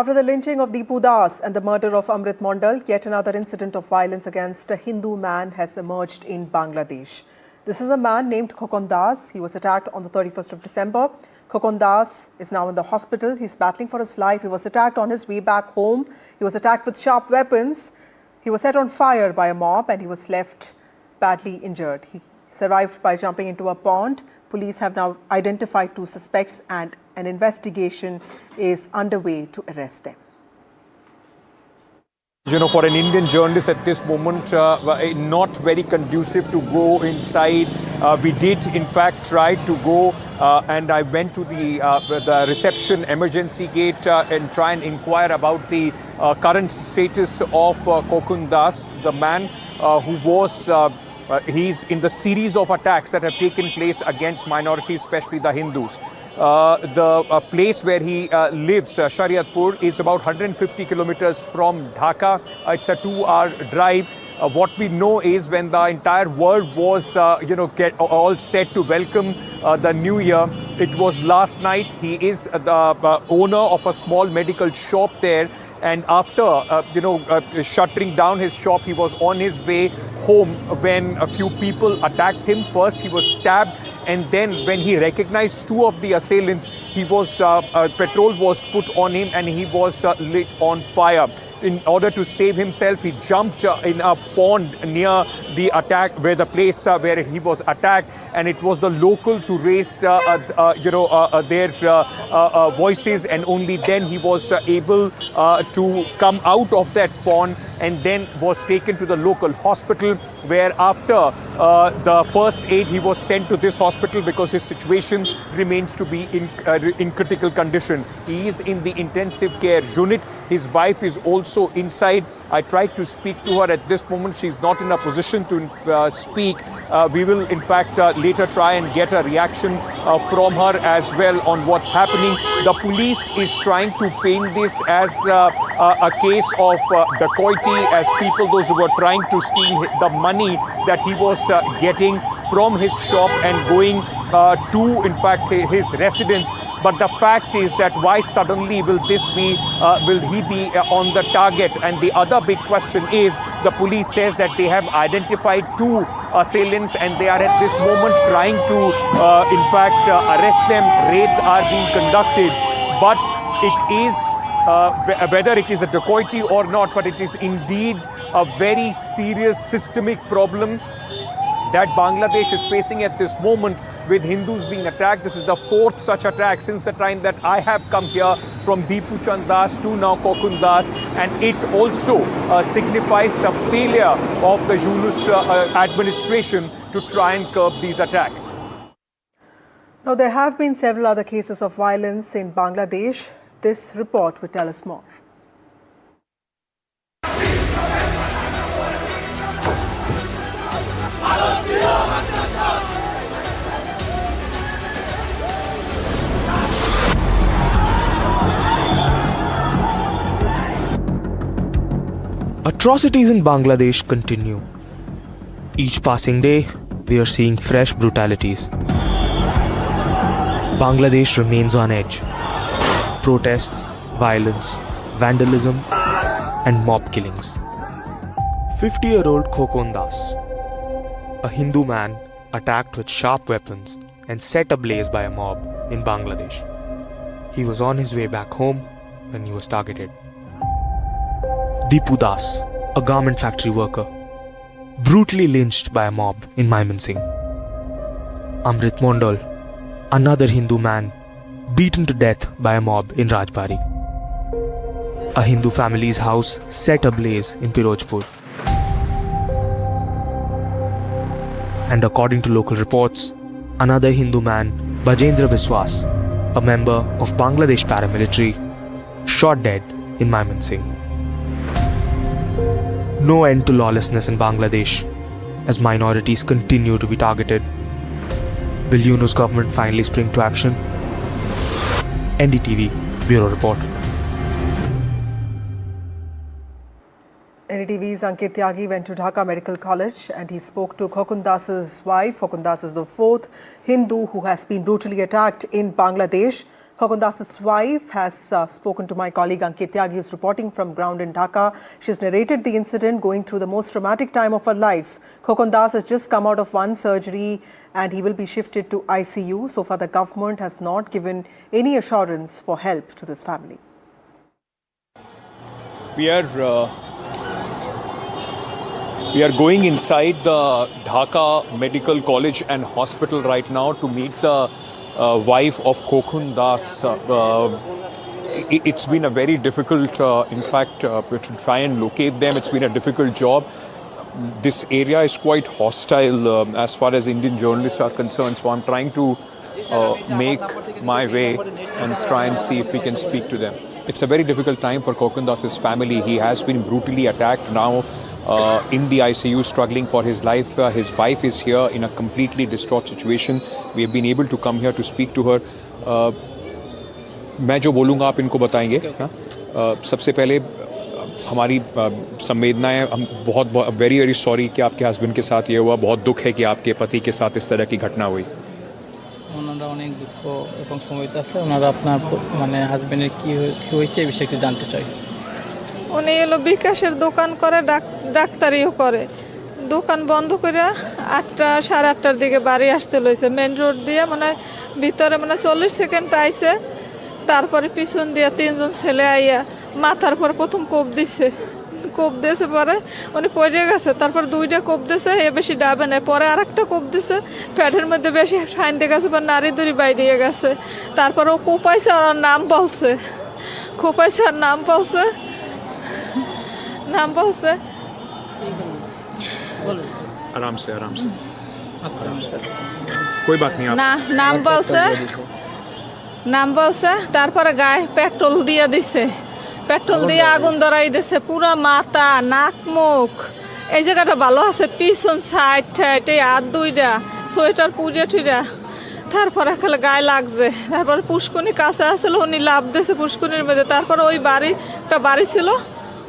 After the lynching of Deepu Das and the murder of Amrit Mondal, yet another incident of violence against a Hindu man has emerged in Bangladesh. This is a man named Khokon Das. He was attacked on the 31st of December. Khokon Das is now in the hospital. He's battling for his life. He was attacked on his way back home. He was attacked with sharp weapons. He was set on fire by a mob and he was left badly injured. He survived by jumping into a pond. Police have now identified 2 suspects and an investigation is underway to arrest them. You know, for an Indian journalist at this moment, not very conducive to go inside. We did, in fact, try to go and I went to the reception emergency gate and try and inquire about the current status of Khokon Das, the man who was... he's in the series of attacks that have taken place against minorities, especially the Hindus. The place where he lives, Shariatpur, is about 150 kilometers from Dhaka. It's a 2-hour drive. What we know is when the entire world was, all set to welcome the new year, it was last night. He is the owner of a small medical shop there. And after, shuttering down his shop, he was on his way home when a few people attacked him. First, he was stabbed. And then when he recognized 2 of the assailants, he was petrol was put on him and he was lit on fire. In order to save himself, he jumped in a pond near the attack, where the place where he was attacked, and it was the locals who raised their voices, and only then he was able to come out of that pond, and then was taken to the local hospital, where after the first aid, he was sent to this hospital because his situation remains to be in critical condition. He is in the intensive care unit. His wife is also inside. I tried to speak to her at this moment. She's not in a position to speak. We will, in fact, later try and get a reaction from her as well on what's happening. The police is trying to paint this as a case of dacoity, as people, those who were trying to steal the money that he was getting from his shop and going to, in fact, his residence. But the fact is that why suddenly will he be on the target? And the other big question is, the police says that they have identified 2 assailants and they are at this moment trying to, arrest them. Raids are being conducted. But it is, whether it is a dacoity or not, but it is indeed a very serious systemic problem that Bangladesh is facing at this moment, with Hindus being attacked. This is the 4th such attack since the time that I have come here, from Deepu Chandra to now Khokon Das, and it also signifies the failure of the Yunus administration to try and curb these attacks. Now, there have been several other cases of violence in Bangladesh. This report will tell us more. Atrocities in Bangladesh continue. Each passing day, we are seeing fresh brutalities. Bangladesh remains on edge. Protests, violence, vandalism, and mob killings. 50-year-old Khokon Das, a Hindu man attacked with sharp weapons and set ablaze by a mob in Bangladesh. He was on his way back home when he was targeted. Deepu Das, a garment factory worker, brutally lynched by a mob in Mymensingh. Amrit Mondal, another Hindu man, beaten to death by a mob in Rajbari. A Hindu family's house set ablaze in Pirojpur. And according to local reports, another Hindu man, Bajendra Biswas, a member of Bangladesh paramilitary, shot dead in Mymensingh. No end to lawlessness in Bangladesh as minorities continue to be targeted. Will Yunus government finally spring to action? NDTV Bureau Report. NDTV's Ankit Tyagi went to Dhaka Medical College and he spoke to Khokon Das's wife. Khokon Das is the 4th Hindu who has been brutally attacked in Bangladesh. Khokon Das's wife has spoken to my colleague Ankit Tyagi, who's reporting from ground in Dhaka. She's narrated the incident going through the most traumatic time of her life. Khokon Das has just come out of one surgery and he will be shifted to ICU. So far, the government has not given any assurance for help to this family. We are going inside the Dhaka Medical College and Hospital right now to meet the wife of Khokon Das. It's been a very difficult, in fact, to try and locate them. It's been a difficult job. This area is quite hostile as far as Indian journalists are concerned. So I'm trying to make my way and try and see if we can speak to them. It's a very difficult time for Khokon Das's family. He has been brutally attacked, now in the ICU, struggling for his life. His wife is here in a completely distraught situation. We have been able to come here to speak to her. मैं जो बोलूँगा आप इनको बताएंगे. सबसे पहले हमारी संवेदनाएं, हम बहुत वेरी वेरी सॉरी कि आपके हस्बैंड के साथ ये हुआ. बहुत दुख है कि आपके पति के साथ इस तरह की घटना हुई. ওনারা অনেক দুঃখ এবং সমবেত আছে. ওনারা আপনার মানে হাজবেন্ডের কি হয়েছে এই বিষয়ে একটু জানতে চাই. উনি হলো বিকাশের দোকান করে, ডাক্তারিও করে. দোকান বন্ধ করে 8টা সাড়ে 8টার দিকে বাড়ি আসতে লইছে মেন রোড দিয়ে, মানে ভিতরে মানে 40 সেকেন্ড আইছে. তারপরে পিছন দিয়ে 3জন ছেলে আইয়া মাথার পর প্রথম কোপ দিছে. কোপ দিয়েছে পরে উনি পড়ে গেছে. তারপর 2টা কোপ দিয়েছে, এ বেশি ডাবে নাই. পরে আরেকটা কোপ দিছে, পেটের মধ্যে বেশি ফাইনতে গেছে, পর নারী দড়ি বাইরে গেছে. তারপর ও কোপাইছে আর নাম বলছে, কোপাইছে আর নাম বলছে. आराम से कोई बात नहीं. না নাম বলছে. তারপরে গায়ে পেট্রোল দিয়ে দিছে, পেট্রোল দিয়ে আগুন ধরাই দিছে. পুরো মাথা, নাক, মুখ, এই জায়গাটা ভালো আছে, পিছন সাইড ঠাইট, এই হাত 2টা সোয়েটার পুড়ে টুইরা. তারপরে খালি গায়ে লাগছে. তারপরে পুষ্কুনি কাছে আসলে উনি লাভ দিয়েছে পুষ্কুনির মধ্যে. তারপরে ওই একটা বাড়ি ছিল,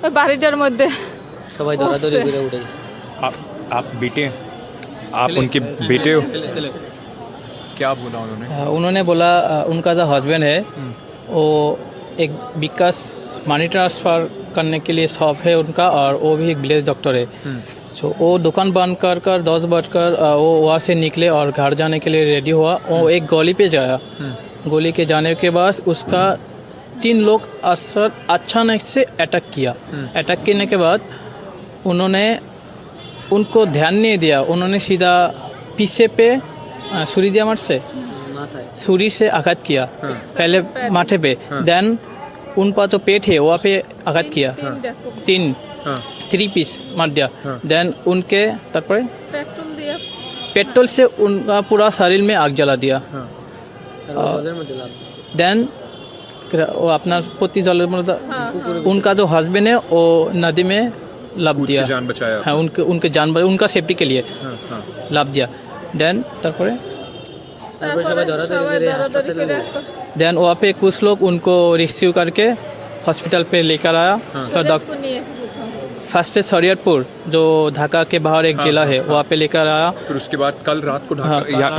ওই বাড়িটার মধ্যে সবাই দৌড়াদৌড়ি করে উঠে গেছে. आप बेटे, आप उनके बेटे हो? क्या बोला उन्होंने? उन्होंने बोला उनका जो हस्बैंड है वो एक विकास मनी ट्रांसफ़र करने के लिए शॉप है उनका, और वो भी एक विलेज डॉक्टर है. सो वो दुकान बंद कर 10 बजकर वो वहाँ से निकले और घर जाने के लिए रेडी हुआ. वो एक गली पे गया. गली के जाने के बाद उसका 3 लोग अचानक से अटैक किया. अटैक करने के बाद उन्होंने उनको ध्यान नहीं दिया. उन्होंने सीधा पीछे पे छुरी दिया, मार से छुरी से आघात किया. पहले माथे पे, देन उनका जो पेट है वहाँ पे आघात किया. 3 पीस मार दिया. देन उनके तारपर पेट्रोल से उनका पूरा शरीर में आग जला दिया. देन वो अपना पति जल उनका जो हस्बैंड है वो नदी में लाभ दिया, जान बचाया. हाँ, उनके जान उनका सेफ्टी के लिए लाभ दिया. देन तारपरे देन वहाँ पे कुछ लोग उनको रिसीव करके हॉस्पिटल पे लेकर आया. फर्स्ट पे शरीयतपुर जो ढाका के बाहर एक जिला है वहाँ पे लेकर आया. फिर उसके बाद कल रात को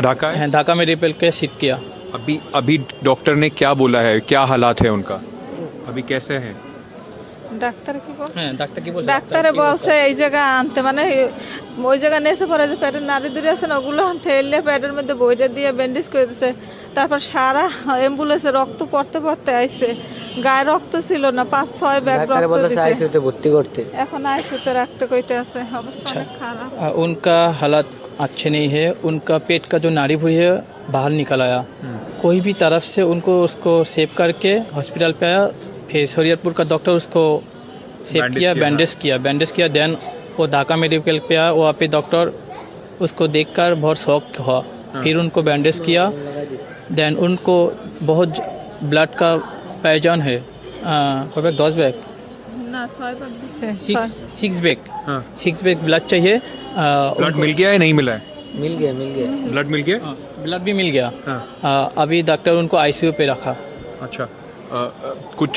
ढाका है. ढाका में रिपेल के शिफ्ट किया. अभी डॉक्टर ने क्या बोला है, क्या हालात है उनका, अभी कैसे हैं? ডাক্তার কি বলছে? ডাক্তারে বলছে এই জায়গা আনতে, মানে ওই জায়গা নেছে পরে যে পেটের নাড়ি দড়ি আছে না, ওগুলো ঠেললে পেটের মধ্যে বইটা দিয়ে ব্যান্ডেজ করে দিচ্ছে. তারপর সারা অ্যাম্বুলেন্সে রক্ত পড়তে আইছে. গায়ে রক্ত ছিল না, 5-6 ব্যাগ রক্ত দিছে. आईसीयूতে ভর্তি করতে, এখন আইসিইউতে রাখতে কইতে আছে. অবস্থা অনেক খারাপ. उनका हालात अच्छे नहीं है. उनका पेट का जो नाड़ी भुरी है बाहर निकल आया. कोई भी तरफ से उनको उसको सेव करके हॉस्पिटल पे आया. फिर शरीयतपुर का डॉक्टर उसको सेव किया, बैंडेज किया. देन वो ढाका मेडिकल पे आया. वहाँ पे डॉक्टर उसको देखकर बहुत शॉक हुआ. फिर उनको बैंडेज किया. देन उनको बहुत ब्लड का पहचान है. 10 बैग না 6 बैग দিছে. 6 बैग ब्लड चाहिए. ब्लड मिल गया है, नहीं मिला है? मिल गया ब्लड मिल गया. ब्लड भी मिल गया. अभी डॉक्टर उनको आईसीयू पे रखा. अच्छा, कुछ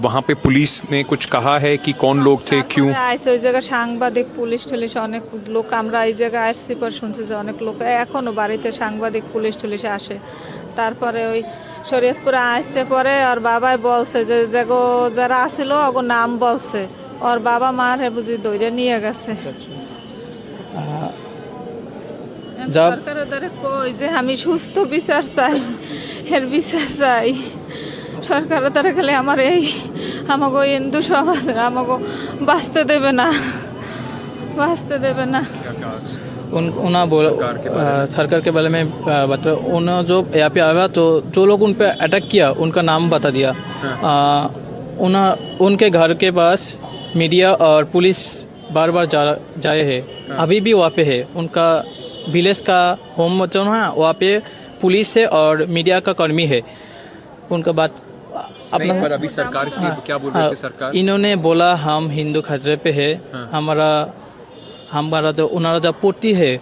वहाँ पे पुलिस ने कुछ कहा है कि कौन लोग थे, क्यों? আইছে ওই জায়গা সাংবাদিক, পুলিশ টুলিশ অনেক লোক. আমরা এই জায়গায় আসছি পর শুনছি যে অনেক লোক এখনো বাড়িতে সাংবাদিক, পুলিশ টুলিশ আসে. তারপরে ওই শরীয়তপুরে আসছে পরে ওর বাবাই বলছে যে যেগো যারা আসিল ওগো নাম বলছে ওর বাবা মার হে বুঝি দৌড়ে নিয়ে গেছে সরকার ওদের কই যে আমি সুস্থ বিচার চাই এর বিচার চাই সরকার তারা খেলে আমার এই আমাকে হিন্দু সমাজ আমাকে বাঁচতে দেবে না सरकार के बारे में बता उन्होंने जो यहाँ पे आया तो जो लोग उन पे अटैक किया उनका नाम बता दिया उनके घर के पास मीडिया और पुलिस बार बार जाए है अभी भी वहाँ पे है उनका विलेज का होम जो है वहाँ पे पुलिस है और मीडिया का कर्मी है उनका बात अपना पर अभी सरकार की क्या बोल रही है सरकार इन्होंने बोला हम हिंदू खतरे पे है हमारा जो उन्हारा जो पोती है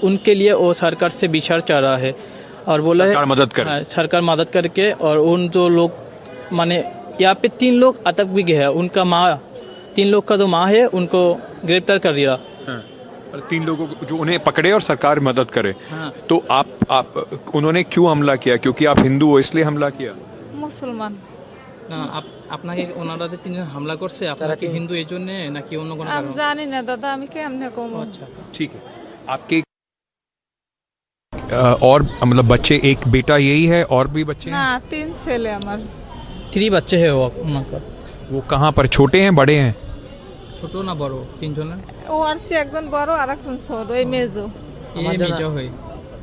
उनके लिए वो सरकार से विचार चाह रहा है और बोला सरकार मदद करे सरकार मदद करके और उन जो लोग माने यहाँ पे 3 लोग अटक भी गए हैं उनका माँ 3 लोग का जो माँ है उनको गिरफ्तार कर दिया और 3 लोगों को जो उन्हें पकड़े और सरकार मदद करे तो आप उन्होंने क्यों हमला किया क्योंकि आप हिंदू हो इसलिए हमला किया মুসলমান না আপনাকে ওনারা যে 3 জন হামলা করছে আপনারা কি হিন্দু এই জন্য নাকি অন্য কোনো আমি জানি না দাদা আমি কেমনে কম আচ্ছা ठीक है आपके और मतलब बच्चे एक बेटा यही है और भी बच्चे না हैं 3 ছেলে আমার 3 बच्चे हैं वो उनका वो कहाँ पर छोटे हैं बड़े हैं ছোট না বড় 3 জন ও আর একজন বড় আর একজন ছোট এই মেজো ये मेजो है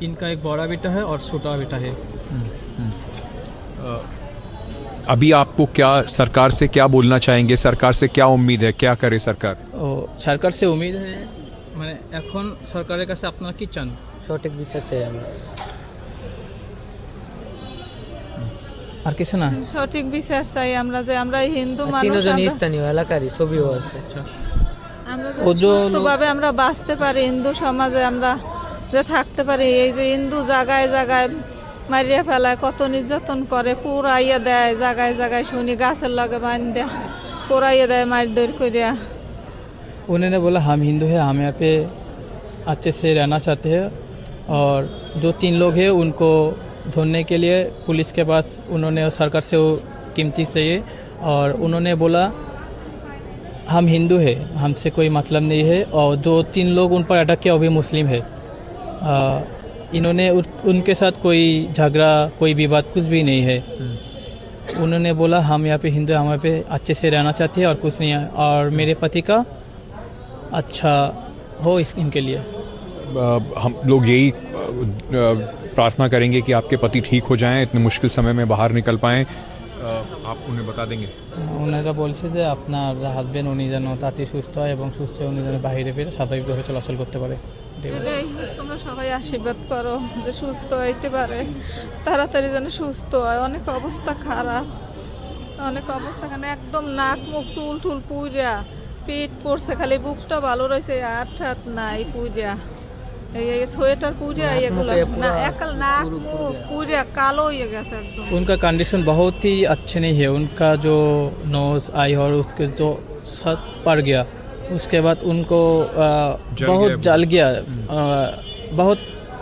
इनका एक बड़ा बेटा है और छोटा बेटा है अभी आपको क्या सरकार से क्या बोलना चाहेंगे सरकार से क्या उम्मीद है क्या करे सरकार ও সরকার से उम्मीद है মানে এখন সরকারের কাছে আপনারা কি চান সঠিক বিচার চাই আমরা আর কিছু না সঠিক বিচার চাই আমরা যে আমরা হিন্দু মানুষ তিনজন আমরা- স্থানীয় এলাকারই ছবিও আছে আমরা ও যে সুস্থভাবে আমরা বাঁচতে পারি হিন্দু সমাজে আমরা যে থাকতে পারি এই যে হিন্দু জায়গায় জায়গায় মারিয়া ফেলায় কত নির্যাতন করে পুরাইয়া দেয় জায়গায় জায়গায় শুনি গাছের লগে বান্ধে পুরাইয়া দেয় মারধর করিয়া उन्होंने बोला हम हिंदू हैं हम यहाँ पे अच्छे से रहना चाहते हैं और जो 3 लोग हैं उनको ढूंढने के लिए पुलिस के पास उन्होंने सरकार से वो कीमती चाहिए और उन्होंने बोला हम हिंदू हैं हमसे कोई मतलब नहीं है और जो 3 लोग उन पर अटैक किया वो भी मुस्लिम है इन्होंने उनके साथ कोई झगड़ा कोई विवाद कुछ भी नहीं है उन्होंने बोला हम यहाँ पे हिंदू हम यहाँ पे अच्छे से रहना चाहते हैं और कुछ नहीं है और मेरे पति का अच्छा हो इनके लिए हम लोग यही प्रार्थना करेंगे कि आपके पति ठीक हो जाएं इतने मुश्किल समय में बाहर निकल पाएं आप उन्हें बता देंगे ওনারা বলছে যে আপনার হাজবেন্ড উনি যেন তাড়াতাড়ি সুস্থ হয় এবং সুস্থ হয়ে উনি যেন বাইরে ফিরে স্বাভাবিকভাবে চলাচল করতে পারে এটাই তোমরা সবাই আশীর্বাদ করো যে সুস্থ হইতে পারে তাড়াতাড়ি যেন সুস্থ হয় অনেক অবস্থা খারাপ অনেক অবস্থা খারাপ একদম নাক মুখ চুল টুল পুইরা পেট পড়ছে খালি বুকটা ভালো রয়েছে হাত নাই পুইরা এই সোয়েটার পুইরা এগুলো না একাল নাক মুখ পুইরা কালো হয়ে গেছে একদম उनका कंडीशन बहुत ही अच्छे नहीं है उनका जो नोज आई और उसके जो सर पड़ गया उसके बाद उनको बहुत जल गया बहुत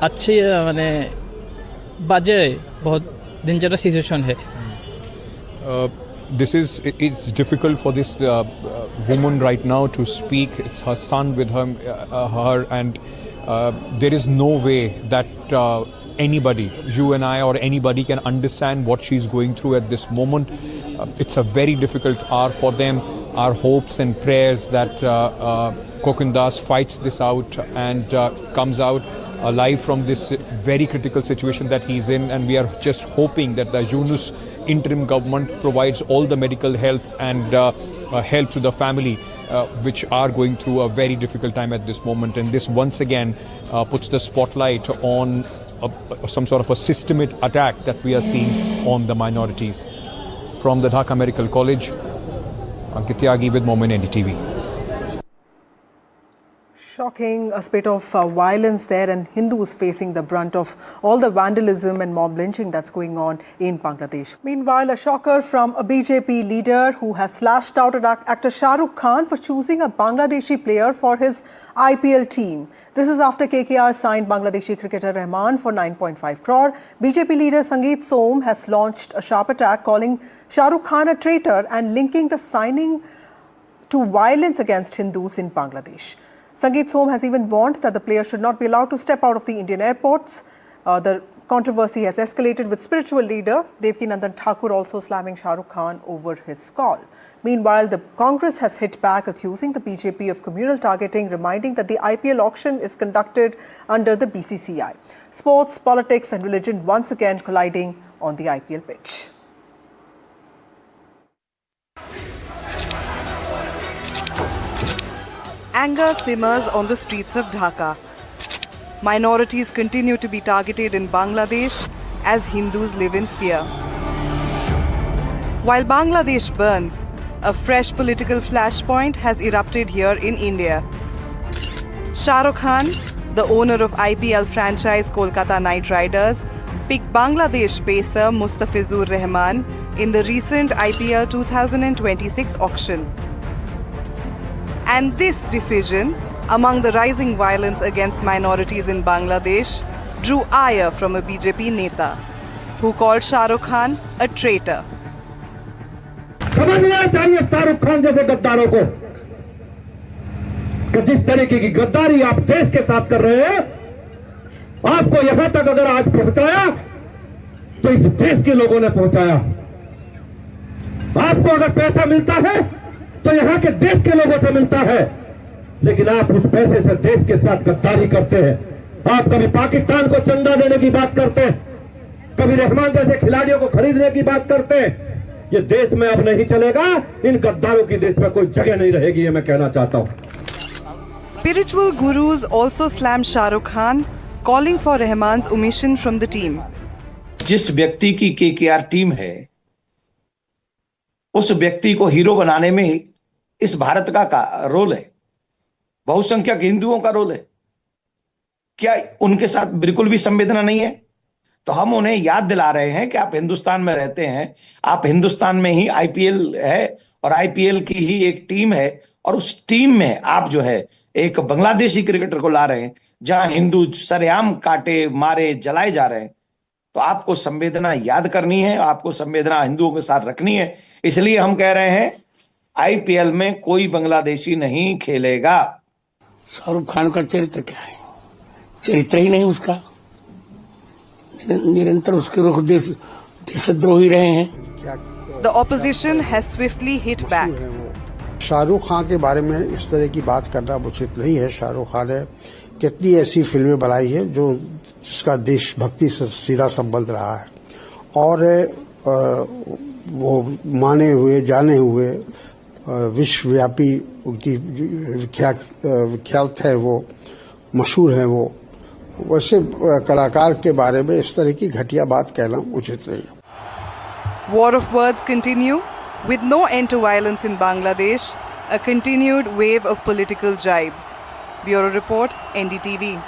अच्छी मैंने बाजे बहुत डेंजरस सिचुएशन है this is it's difficult for this woman right now to speak it's her son with her and there is no way that anybody you and I or anybody can understand what she's going through at this moment it's a very difficult hour for them our hopes and prayers that Khokon Das fights this out and comes out alive from this very critical situation that he's in and we are just hoping that the Yunus interim government provides all the medical help and help to the family which are going through a very difficult time at this moment and this once again puts the spotlight on some sort of a systemic attack that we are seeing on the minorities. From the Dhaka Medical College, Ankit Tyagi with Moment NDTV. Shocking spate of violence there, and Hindus facing the brunt of all the vandalism and mob lynching that's going on in Bangladesh. Meanwhile, a shocker from a BJP leader who has slashed out at actor Shah Rukh Khan for choosing a Bangladeshi player for his IPL team. This is after KKR signed Bangladeshi cricketer Rahman for 9.5 crore. BJP leader Sangeet Som has launched a sharp attack, calling Shah Rukh Khan a traitor and linking the signing to violence against Hindus in Bangladesh. Sangeet Som has even warned that the player should not be allowed to step out of the Indian airports. The controversy has escalated with spiritual leader Devkinandan Thakur also slamming Shah Rukh Khan over his call. Meanwhile, the Congress has hit back, accusing the BJP of communal targeting, reminding that the IPL auction is conducted under the BCCI. Sports, politics and religion once again colliding on the IPL pitch. Anger simmers on the streets of Dhaka. Minorities continue to be targeted in Bangladesh as Hindus live in fear. While Bangladesh burns, a fresh political flashpoint has erupted here in India. Shah Rukh Khan, the owner of IPL franchise Kolkata Knight Riders, picked Bangladesh pacer Mustafizur Rahman in the recent IPL 2026 auction. And this decision, among the rising violence against minorities in Bangladesh, drew ire from a BJP neta, who called Shah Rukh Khan a traitor. समझना चाहिए शाहरुख खान जैसे गद्दारों को कि जिस तरीके की गद्दारी आप देश के साथ कर रहे हैं, आपको यहां तक अगर आज पहुंचाया तो इस देश के लोगों ने पहुंचाया। आपको अगर पैसा मिलता है तो यहां के देश के लोगों से मिलता है, लेकिन आप उस पैसे से देश के साथ गद्दारी करते हैं। आप कभी पाकिस्तान को चंदा देने की बात करते हैं, कभी रहमान जैसे खिलाड़ियों को खरीदने की बात करते हैं। ये देश में अब नहीं चलेगा, इन गद्दारों की देश में कोई जगह नहीं रहेगी, ये मैं कहना चाहता हूं। Spiritual gurus also slammed Shah Rukh Khan, calling for Rahman's omission from the team. जिस व्यक्ति की केकेआर टीम है, उस व्यक्ति को हीरो बनाने में इस भारत का रोल है, बहुसंख्यक हिंदुओं का रोल है। क्या उनके साथ बिल्कुल भी संवेदना नहीं है? तो हम उन्हें याद दिला रहे हैं कि आप हिंदुस्तान में रहते हैं, आप हिंदुस्तान में ही आईपीएल है और आईपीएल की ही एक टीम है, और उस टीम में आप जो है एक बांग्लादेशी क्रिकेटर को ला रहे हैं जहां हिंदू सरेआम काटे मारे जलाए जा रहे हैं। तो आपको संवेदना याद करनी है, आपको संवेदना हिंदुओं के साथ रखनी है। इसलिए हम कह रहे हैं आईपीएल में कोई बांग्लादेशी नहीं खेलेगा। शाहरुख खान का चरित्र क्या है? चरित्र ही नहीं उसका, निरंतर उसके रुख देशद्रोही रहे हैं। The opposition has swiftly hit back. Shahrukh Khan के बारे में इस तरह की बात करना उचित नहीं है। शाहरुख खान ने कितनी ऐसी फिल्में बनाई है जो जिसका देशभक्ति से सीधा संबंध रहा है, और वो माने हुए जाने हुए विश्वव्यापी उनकी विख्यात है, वो मशहूर है। वो वैसे कलाकार के बारे में इस तरह की घटिया बात कहना उचित नहीं है। War of words continue with no end to violence in Bangladesh, a continued wave of political jibes. Bureau Report, NDTV.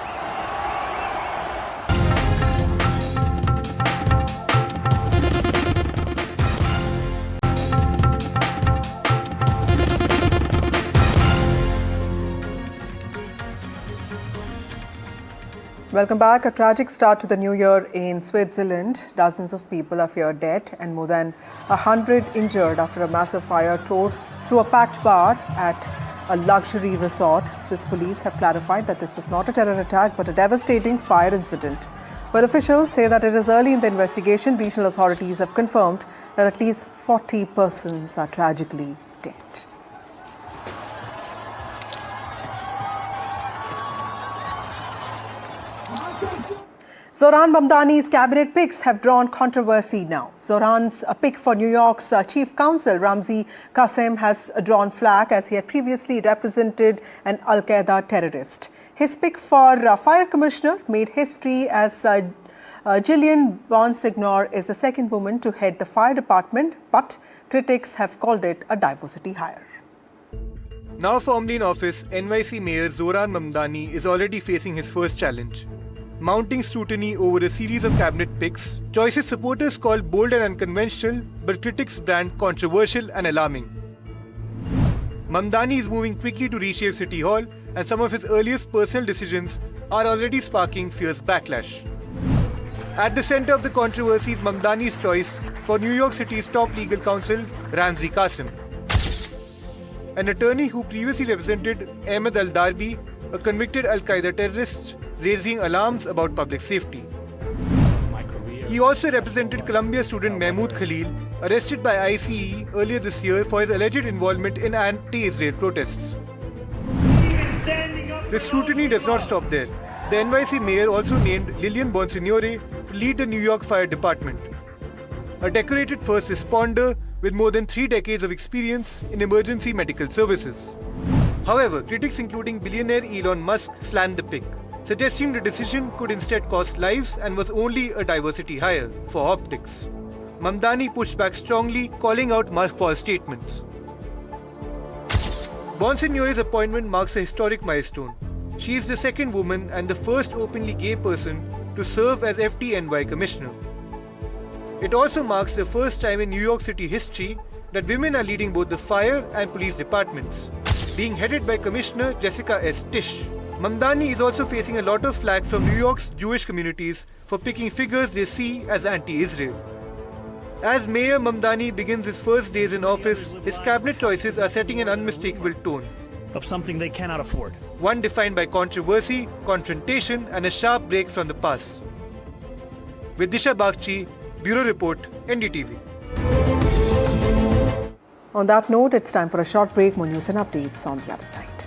Welcome back. A tragic start to the new year in Switzerland. Dozens of people are feared dead and more than 100 injured after a massive fire tore through a packed bar at a luxury resort. Swiss police have clarified that this was not a terror attack but a devastating fire incident. But officials say that it is early in the investigation. Regional authorities have confirmed that at least 40 persons are tragically dead. Zohran Mamdani's cabinet picks have drawn controversy now. Zohran's pick for New York's chief counsel, Ramzi Qasem, has drawn flack as he had previously represented an Al-Qaeda terrorist. His pick for fire commissioner made history as Gillian Bonsignor is the second woman to head the fire department, but critics have called it a diversity hire. Now firmly in office, NYC Mayor Zoran Mamdani is already facing his first challenge. Mounting scrutiny over a series of cabinet picks, choices supporters call bold and unconventional, but critics brand controversial and alarming. Mamdani is moving quickly to reshape City Hall, and some of his earliest personal decisions are already sparking fierce backlash. At the center of the controversy is Mamdani's choice for New York City's top legal counsel, Ramzi Qasim, an attorney who previously represented Ahmed al-Darbi, a convicted Al-Qaeda terrorist, raising alarms about public safety. He also represented Columbia student Mahmoud Khalil, arrested by ICE earlier this year for his alleged involvement in anti-Israel protests. The scrutiny does not stop there. The NYC mayor also named Lillian Bonsignore to lead the New York Fire Department, a decorated first responder with more than 3 decades of experience in emergency medical services. However, critics including billionaire Elon Musk slammed the pick, suggesting the decision could instead cost lives and was only a diversity hire for optics. Mamdani pushed back strongly, calling out Musk for his statements. Bonsignore's appointment marks a historic milestone. She is the second woman and the first openly gay person to serve as FDNY commissioner. It also marks the first time in New York City history that women are leading both the fire and police departments, being headed by Commissioner Jessica S. Tisch. Mamdani is also facing a lot of flack from New York's Jewish communities for picking figures they see as anti-Israel. As Mayor Mamdani begins his first days in office, his cabinet choices are setting an unmistakable tone of something they cannot afford. One defined by controversy, confrontation, and a sharp break from the past. With Disha Bagchi, Bureau Report, NDTV. On that note, it's time for a short break. More news and updates on the other side.